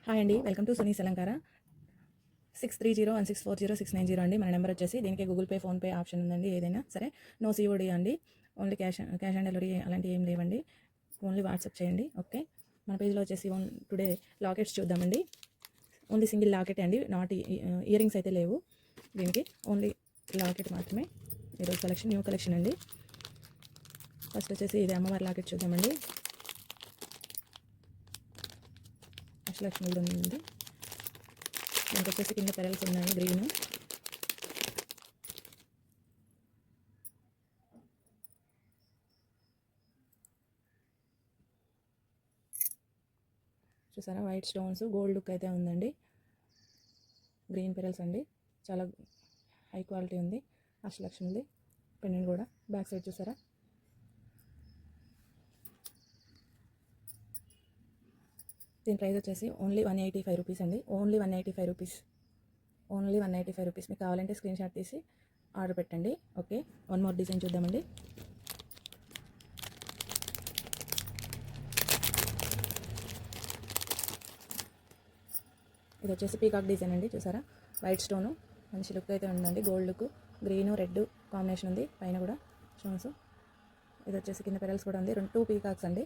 Hi అండి, welcome to Suni's అలంకార. 6301640690 అండి మన నెంబర్ వచ్చేసి. దీనికి గూగుల్ పే, ఫోన్పే ఆప్షన్ ఉందండి. ఏదైనా సరే నో సిఓడి అండి. ఓన్లీ క్యాష్ ఆన్ డెలివరీ అలాంటివి ఏం లేవండి. ఓన్లీ వాట్సాప్ చేయండి. ఓకే, మన పేజ్లో వచ్చేసి టుడే లాకెట్స్ చూద్దామండి. ఓన్లీ సింగిల్ లాకెట్ అండి, నాట్ ఇయర్ రింగ్స్ అయితే లేవు దీనికి. ఓన్లీ లాకెట్ మాత్రమే. ఈరోజు కలెక్షన్ న్యూ కలెక్షన్ అండి. ఫస్ట్ వచ్చేసి ఇది అమ్మవారి లాకెట్ చూద్దామండి. అష్టలక్ష్మి కూడా ఉంది. దానికి వచ్చేసి కింద పెరల్స్ ఉన్నాయి గ్రీన్. చూసారా, వైట్ స్టోన్స్, గోల్డ్ లుక్ అయితే ఉందండి. గ్రీన్ పెరల్స్ అండి, చాలా హై క్వాలిటీ ఉంది. అష్టలక్ష్మిది పెండెంట్ కూడా. బ్యాక్ సైడ్ చూసారా, దీని ప్రైస్ వచ్చేసి ఓన్లీ 185 రూపీస్ అండి. Only 185 rupees. Only 185 rupees. మీకు కావాలంటే స్క్రీన్ షాట్ తీసి ఆర్డర్ పెట్టండి. ఓకే, వన్ మోర్ డిజైన్ చూద్దామండి. ఇది వచ్చేసి పీకాక్ డిజైన్ అండి. చూసారా, వైట్ స్టోను మంచి లుక్ అయితే ఉందండి. Gold look, green red combination ఉంది. పైన కూడా స్టోన్స్. ఇది వచ్చేసి కింద పెరల్స్ కూడా ఉంది. 2 పీకాక్స్ అండి.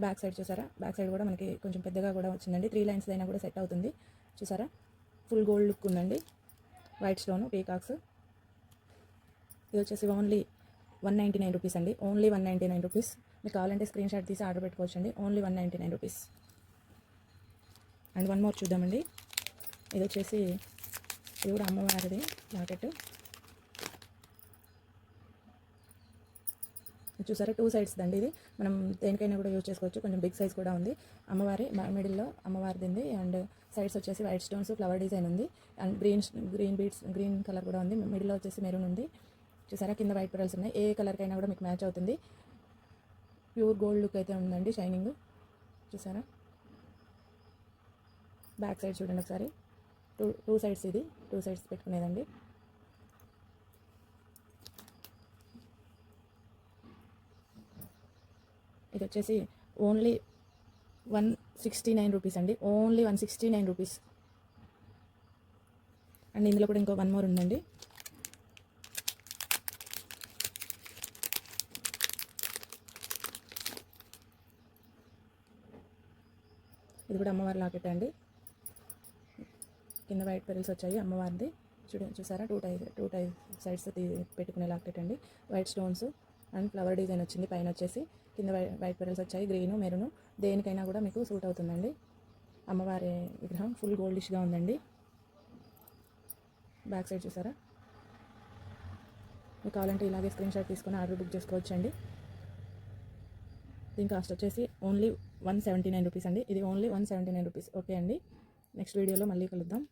బ్యాక్ సైడ్ చూసారా, బ్యాక్ సైడ్ కూడా మనకి కొంచెం పెద్దగా కూడా వచ్చిందండి. 3 లైన్స్ అయినా కూడా సెట్ అవుతుంది. చూసారా, ఫుల్ గోల్డ్ లుక్ ఉందండి. White stone peacocks. ఇది వచ్చేసి ఓన్లీ 199 రూపీస్ అండి. Only 199 rupees. మీకు కావాలంటే స్క్రీన్ షాట్ తీసి ఆర్డర్ పెట్టుకోవచ్చు అండి. Only 199 rupees. And one more చూద్దామండి. ఇది వచ్చేసి ఇది కూడా అమ్మవారిది లాకెట్. చూసారా, 2 సైడ్స్ దండి. ఇది మనం దేనికైనా కూడా యూజ్ చేసుకోవచ్చు. కొంచెం బిగ్ సైజ్ కూడా ఉంది. అమ్మవారి మిడిల్లో అమ్మవారిది ఉంది. అండ్ సైడ్స్ వచ్చేసి వైట్ స్టోన్స్, ఫ్లవర్ డిజైన్ ఉంది. And green beads, green colour కూడా ఉంది. మిడిల్లో వచ్చేసి మెరూన్ ఉంది. చూసారా, కింద వైట్ పెరల్స్ ఉన్నాయి. ఏ కలర్కైనా కూడా మీకు మ్యాచ్ అవుతుంది. ప్యూర్ గోల్డ్ లుక్ అయితే ఉందండి, షైనింగ్. చూసారా, బ్యాక్ సైడ్ చూడండి ఒకసారి. టూ సైడ్స్, ఇది 2 సైడ్స్ పెట్టుకునేదండి. ఇది వచ్చేసి ఓన్లీ 169 రూపీస్ అండి. Only 169 rupees. అండ్ ఇందులో కూడా ఇంకో వన్ మోర్ ఉందండి. ఇది కూడా అమ్మవారి లాకెట్ అండి. కింద వైట్ పెరల్స్ వచ్చాయి అమ్మవారిది. చూసారా, టూ టైప్ సైడ్స్ పెట్టుకునే లాకెట్ అండి. White stones and flower design వచ్చింది. పైన వచ్చేసి కింద వైట్ పెరల్స్ వచ్చాయి. గ్రీను మెరూను దేనికైనా కూడా మీకు సూట్ అవుతుందండి. అమ్మవారి విగ్రహం ఫుల్ గోల్డిష్గా ఉందండి. బ్యాక్ సైడ్ చూసారా. మీకు కావాలంటే ఇలాగే స్క్రీన్ షాట్ తీసుకొని ఆర్డర్ బుక్ చేసుకోవచ్చు అండి. దీని కాస్ట్ వచ్చేసి ఓన్లీ 179 రూపీస్ అండి. ఇది ఓన్లీ 179 రూపీస్. ఓకే అండి, నెక్స్ట్ వీడియోలో మళ్ళీ కలుద్దాం.